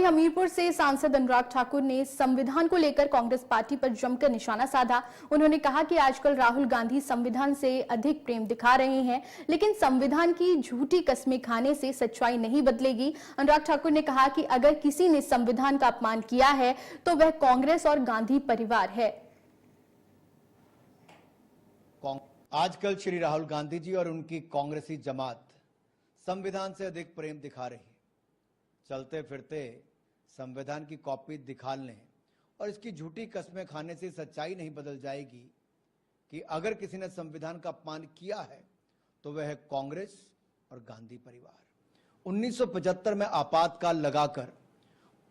हमीरपुर से सांसद अनुराग ठाकुर ने संविधान को लेकर कांग्रेस पार्टी पर जमकर निशाना साधा। उन्होंने कहा कि आजकल राहुल गांधी संविधान से अधिक प्रेम दिखा रहे हैं, लेकिन संविधान की झूठी कस्में खाने से सच्चाई नहीं बदलेगी। अनुराग ठाकुर ने कहा कि अगर किसी ने संविधान का अपमान किया है तो वह कांग्रेस और गांधी परिवार है। आजकल श्री राहुल गांधी जी और उनकी कांग्रेसी जमात संविधान से अधिक प्रेम दिखा रही है। चलते फिरते संविधान की कॉपी दिखाने और इसकी झूठी कस्में खाने से सच्चाई नहीं बदल जाएगी कि अगर किसी ने संविधान का अपमान किया है तो वह है कांग्रेस और गांधी परिवार। 1975 में आपातकाल लगाकर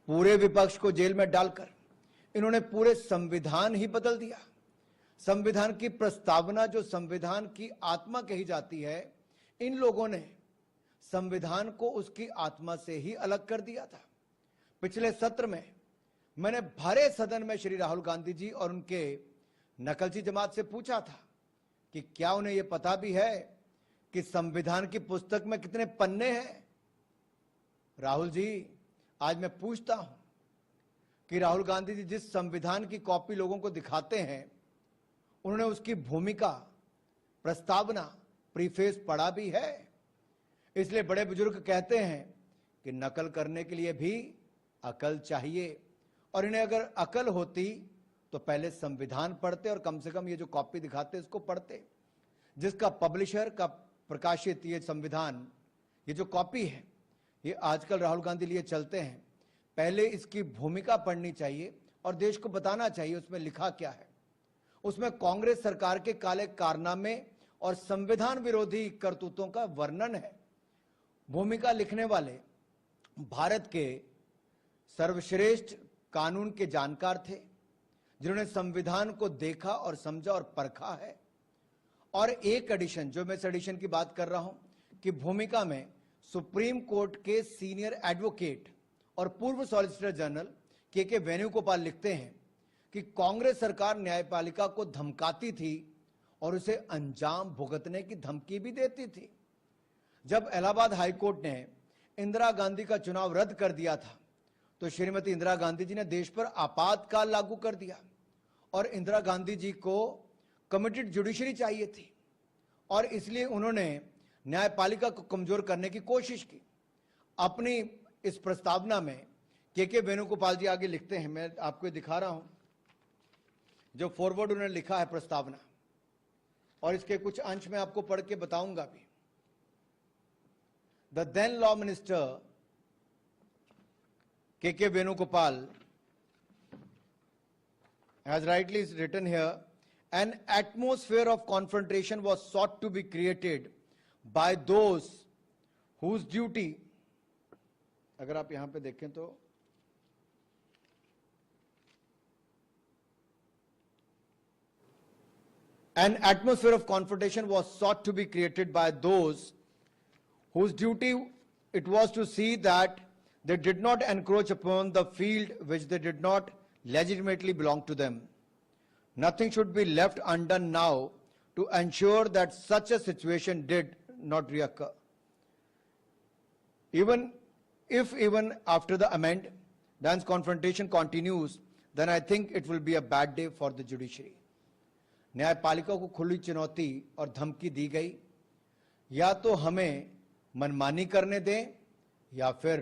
पूरे विपक्ष को जेल में डालकर इन्होंने पूरे संविधान ही बदल दिया। संविधान की प्रस्तावना, जो संविधान की आत्मा कही जाती है, इन लोगों ने संविधान को उसकी आत्मा से ही अलग कर दिया था। पिछले सत्र में मैंने भरे सदन में श्री राहुल गांधी जी और उनके नकलची जमात से पूछा था कि क्या उन्हें यह पता भी है कि संविधान की पुस्तक में कितने पन्ने हैं। राहुल जी, आज मैं पूछता हूं कि राहुल गांधी जी जिस संविधान की कॉपी लोगों को दिखाते हैं, उन्होंने उसकी भूमिका, प्रस्तावना, प्रीफेस पढ़ा भी है। इसलिए बड़े बुजुर्ग कहते हैं कि नकल करने के लिए भी अकल चाहिए, और इन्हें अगर अकल होती तो पहले संविधान पढ़ते और कम से कम ये जो कॉपी दिखाते इसको पढ़ते। जिसका पब्लिशर का प्रकाशित ये संविधान, ये जो कॉपी है, ये आजकल राहुल गांधी लिए चलते हैं। पहले इसकी भूमिका पढ़नी चाहिए और देश को बताना चाहिए उसमें लिखा क्या है। उसमें कांग्रेस सरकार के काले कारनामे और संविधान विरोधी करतूतों का वर्णन है। भूमिका लिखने वाले भारत के सर्वश्रेष्ठ कानून के जानकार थे, जिन्होंने संविधान को देखा और समझा और परखा है। और एक एडिशन, जो मैं इस एडिशन की बात कर रहा हूं, कि भूमिका में सुप्रीम कोर्ट के सीनियर एडवोकेट और पूर्व सॉलिसिटर जनरल के वेणुगोपाल लिखते हैं कि कांग्रेस सरकार न्यायपालिका को धमकाती थी और उसे अंजाम भुगतने की धमकी भी देती थी। जब इलाहाबाद हाईकोर्ट ने इंदिरा गांधी का चुनाव रद्द कर दिया था तो श्रीमती इंदिरा गांधी जी ने देश पर आपातकाल लागू कर दिया, और इंदिरा गांधी जी को कमिटेड जुडिशरी चाहिए थी, और इसलिए उन्होंने न्यायपालिका को कमजोर करने की कोशिश की। अपनी इस प्रस्तावना में के वेणुगोपाल जी आगे लिखते हैं, मैं आपको दिखा रहा हूं जो फॉरवर्ड उन्होंने लिखा है प्रस्तावना, और इसके कुछ अंश में आपको पढ़ के बताऊंगा भी। The then law minister K.K. Venugopal has rightly written here, an atmosphere of confrontation was sought to be created by those whose duty, अगर आप यहां पे देखें तो an atmosphere of confrontation was sought to be created by those whose duty it was to see that they did not encroach upon the field which they did not legitimately belong to them. Nothing should be left undone now to ensure that such a situation did not reoccur. Even after the amend, then confrontation continues, then I think it will be a bad day for the judiciary. न्यायपालिका को खुली चुनौती और धमकी दी गई, या तो हमें मनमानी करने दें या फिर